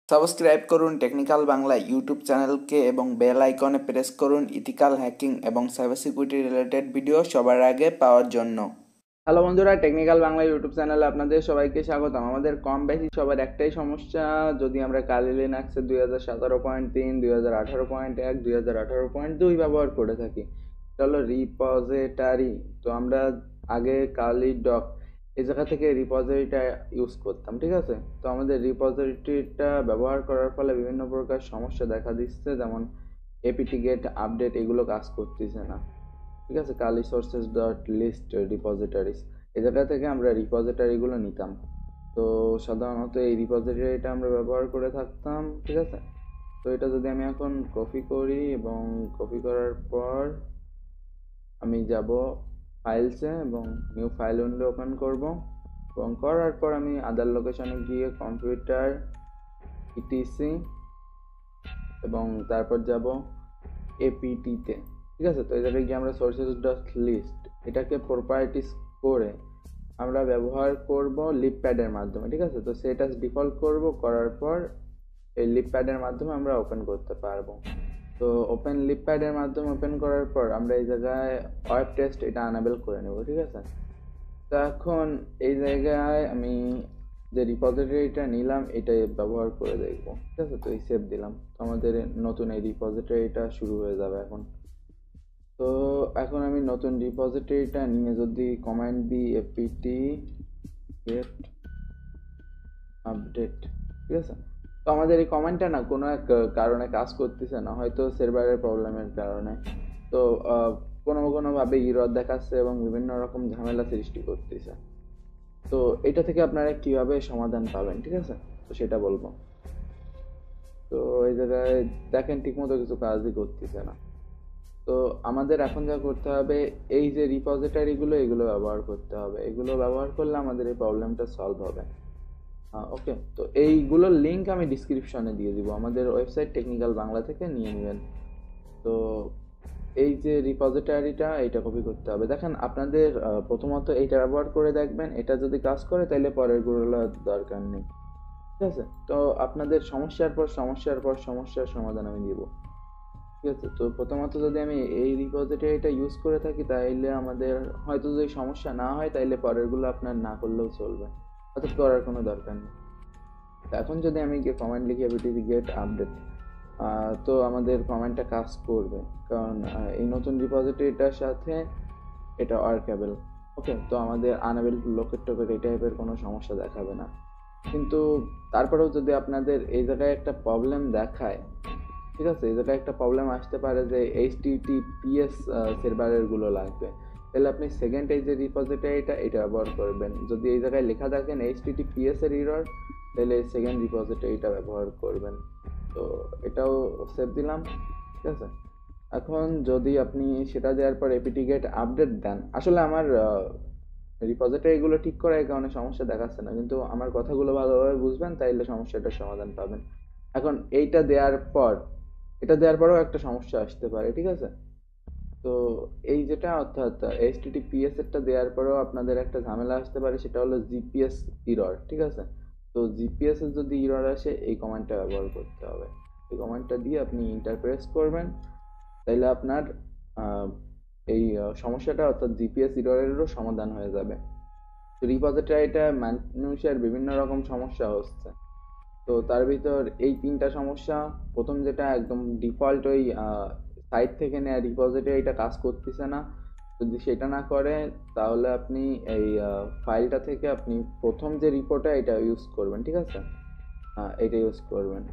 Subscribe করুন technical Bangla YouTube চ্যানেলকে এবং বেল আইকনে প্রেস করুন ইথিক্যাল হ্যাকিং এবং সাইবার সিকিউরিটি রিলেটেড ভিডিও সবার আগে পাওয়ার জন্য। হ্যালো বন্ধুরা, টেকনিক্যাল বাংলা ইউটিউব চ্যানেলে আপনাদের সবাইকে স্বাগতম। আমাদের কম বেশি সবার একটাই সমস্যা, যদি আমরা কালি লিনাক্সের 2017.3, 2018.1, 2018.2 ব্যবহার করে থাকি, এটা হলো রিপোজিটরি। তো আমরা আগে কালি ডক এই জায়গা থেকে রিপোজিটরিটা ইউজ করতাম, ঠিক আছে। তো আমাদের রিপোজিটরিটা ব্যবহার করার ফলে বিভিন্ন প্রকার সমস্যা দেখা দিচ্ছে, যেমন এপিটি গেট আপডেট এগুলো কাজ করতেছে না, ঠিক আছে। কালি সোর্সেস ডট লিস্ট রিপোজিটরিজ এই জায়গা থেকে আমরা রিপোজিটরিগুলো নিতাম। তো সাধারণত এই রিপোজিটরিটা আমরা ব্যবহার করে থাকতাম, ঠিক আছে। তো এটা যদি আমি এখন কপি করি এবং কপি করার পর আমি যাব ফাইলসে এবং নিউ ফাইল উইন্ডো ওপেন করব, এবং করার পর আমি আদার লোকেশনে গিয়ে কম্পিউটার ইটিসি এবং তারপর যাব এপিটিতে, ঠিক আছে। তো এই জায়গায় গিয়ে আমরা সোর্সেস ডট লিস্ট এটাকে প্রপার্টিস করে আমরা ব্যবহার করব লিপ প্যাডের মাধ্যমে, ঠিক আছে। তো সেটা ডিফল্ট করব, করার পর এই লিপ প্যাডের মাধ্যমে আমরা ওপেন করতে পারবো। তো ওপেন লিপ প্যাডের মাধ্যমে ওপেন করার পর আমরা এই জায়গায় ওয়েব টেস্ট এটা আনেবল করে নেব, ঠিক আছে। তো এখন এই জায়গায় আমি যে রিপোজিটরিটা নিলাম এটা ব্যবহার করে দেখবো, ঠিক আছে। তো এই সেভ দিলাম, তো আমাদের নতুন এই রিপোজিটরিটা শুরু হয়ে যাবে এখন। তো এখন আমি নতুন রিপোজিটরিটা নিয়ে যদি কমান্ড দিই এপিটি গেট আপডেট, ঠিক আছে। তো আমাদের এই কমান্ডটা না কোনো এক কারণে কাজ করতেছে না, হয়তো সার্ভারের প্রবলেমের কারণে। তো কোনোভাবে ইরর দেখাচ্ছে এবং বিভিন্ন রকম ঝামেলা সৃষ্টি করতেছে। তো এটা থেকে আপনারা কিভাবে সমাধান পাবেন, ঠিক আছে, তো সেটা বলবো। তো এই জায়গায় দেখেন ঠিকমতো কিছু কাজই করতেছে না। তো আমাদের এখন যা করতে হবে, এই যে রিপোজিটরিগুলো এগুলো ব্যবহার করতে হবে, এগুলো ব্যবহার করলে আমাদের এই প্রবলেমটা সলভ হবে। ওকে, তো এইগুলোর লিঙ্ক আমি ডিসক্রিপশনে দিয়ে দিব, আমাদের ওয়েবসাইট টেকনিক্যাল বাংলা থেকে নিয়ে নেবেন। তো এই যে রিপোজিটরিটা এটা কপি করতে হবে। দেখেন আপনাদের প্রথমত এইটা ব্যবহার করে দেখবেন, এটা যদি কাজ করে তাহলে পরের গুলো দরকার নেই, ঠিক আছে। তো আপনাদের সমস্যার পর সমস্যার সমাধান আমি দিব, ঠিক আছে। তো প্রথমত যদি আমি এই রিপোজিটরিটা ইউজ করে থাকি তাহলে আমাদের হয়তো যদি সমস্যা না হয় তাহলে পরের গুলো আপনার না করলেও চলবে, অর্থাৎ করার কোনো দরকার নেই। এখন যদি আমি গিয়ে কমেন্ট লিখি এপিটি গেট আপডেট, তো আমাদের কমেন্টটা কাজ করবে, কারণ এই নতুন রিপোজিটরিটার সাথে এটা ওয়ার্কেবল। ওকে, তো আমাদের আনএবল লোকেট টোকেট এই টাইপের কোনো সমস্যা দেখাবে না। কিন্তু তারপরেও যদি আপনাদের এই জায়গায় একটা প্রবলেম দেখায়, ঠিক আছে, এই জায়গায় একটা প্রবলেম আসতে পারে যে HTTPS সার্ভারের গুলো লাগবে, তাহলে আপনি সেকেন্ড এই যে রিপোজিটরিটা এটা ব্যবহার করবেন। যদি এই জায়গায় লেখা থাকেন HTTPS এর এরর, তাহলে সেকেন্ড রিপোজিটরিটা ব্যবহার করবেন। তো এটাও সেভ দিলাম, ঠিক আছে। এখন যদি আপনি সেটা দেওয়ার পর এপিটি গেট আপডেট দেন, আসলে আমার রিপোজিটরিগুলো ঠিক করার কারণে সমস্যা দেখাচ্ছে না, কিন্তু আমার কথাগুলো ভালোভাবে বুঝবেন তাইলে সমস্যাটার সমাধান পাবেন। এখন এটা দেওয়ার পরেও একটা সমস্যা আসতে পারে, ঠিক আছে। তো এই যেটা অর্থাৎ HTTPS এরটা দেওয়ার পরেও আপনাদের একটা ঝামেলা আসতে পারে, সেটা হলো জিপিএস ইরর, ঠিক আছে। তো জিপিএস এর যদি ইরর আসে এই কমান্ডটা ব্যবহার করতে হবে। এই কমান্ডটা দিয়ে আপনি ইন্টার প্রেস করবেন, তাইলে আপনার এই সমস্যাটা অর্থাৎ জিপিএস ইররেরও সমাধান হয়ে যাবে। তো রিপোজিটরিটা মানুষের বিভিন্ন রকম সমস্যা হচ্ছে, তো তার ভিতর এই তিনটা সমস্যা। প্রথম যেটা একদম ডিফল্ট ওই সাইট থেকে নেওয়া রিপোজিটরিটা কাজ করতেছে না, যদি সেটা না করে তাহলে আপনি এই ফাইলটা থেকে আপনি প্রথম যে রিপোর্টটা এটা ইউজ করবেন, ঠিক আছে, এটা ইউজ করবেন।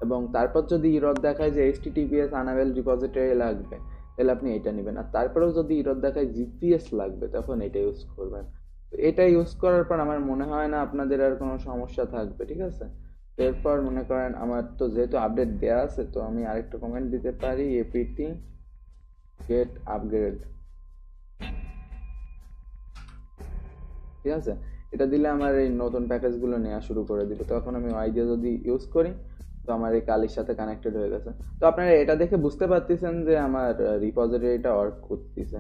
এবং তারপর যদি ইরর দেখায় যে HTTPS আনাবেল রিপোজিটরি লাগবে, তাহলে আপনি এটা নেবেন। আর তারপরেও যদি ইরর দেখায় জিপিএস লাগবে তখন এটা ইউজ করবেন। তো এটা ইউজ করার পর আমার মনে হয় না আপনাদের আর কোনো সমস্যা থাকবে, ঠিক আছে। এরপর মনে করেন আমার তো যেহেতু আপডেট দেওয়া আছে, তো আমি আরেকটা কমেন্ট দিতে পারি এপিটি গেট আপগ্রেড, ঠিক আছে। এটা দিলে আমার এই নতুন প্যাকেজগুলো নেওয়া শুরু করে দিবে। তো এখন আমি ওয়াই দিয়ে যদি ইউজ করি, তো আমার এই কালির সাথে কানেক্টেড হয়ে গেছে। তো আপনারা এটা দেখে বুঝতে পারতেছেন যে আমার রিপোজিটরিটা ওয়ার্ক করতেছে,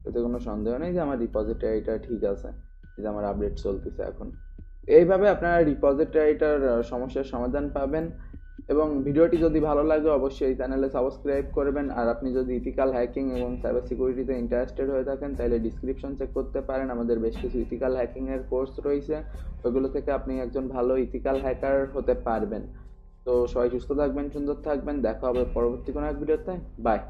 এতে কোনো সন্দেহ নেই যে আমার রিপোজিটরিটা ঠিক আছে, যে আমার আপডেট চলতেছে এখন। এইভাবে আপনারা রিপোজিটরিটার সমস্যার সমাধান পাবেন। এবং ভিডিওটি যদি ভালো লাগে অবশ্যই চ্যানেলে সাবস্ক্রাইব করবেন। আর আপনি যদি ইথিক্যাল হ্যাকিং এবং সাইবার সিকিউরিটিতে ইন্টারেস্টেড হয়ে থাকেন তাহলে ডিসক্রিপশন চেক করতে পারেন, আমাদের বেশ কিছু ইথিক্যাল হ্যাকিং এর কোর্স রয়েছে, ওইগুলো থেকে আপনি একজন ভালো ইথিক্যাল হ্যাকার হতে পারবেন। তো সবাই সুস্থ থাকবেন, সুন্দর থাকবেন, দেখা হবে পরবর্তী কোনো এক ভিডিওতে। বাই।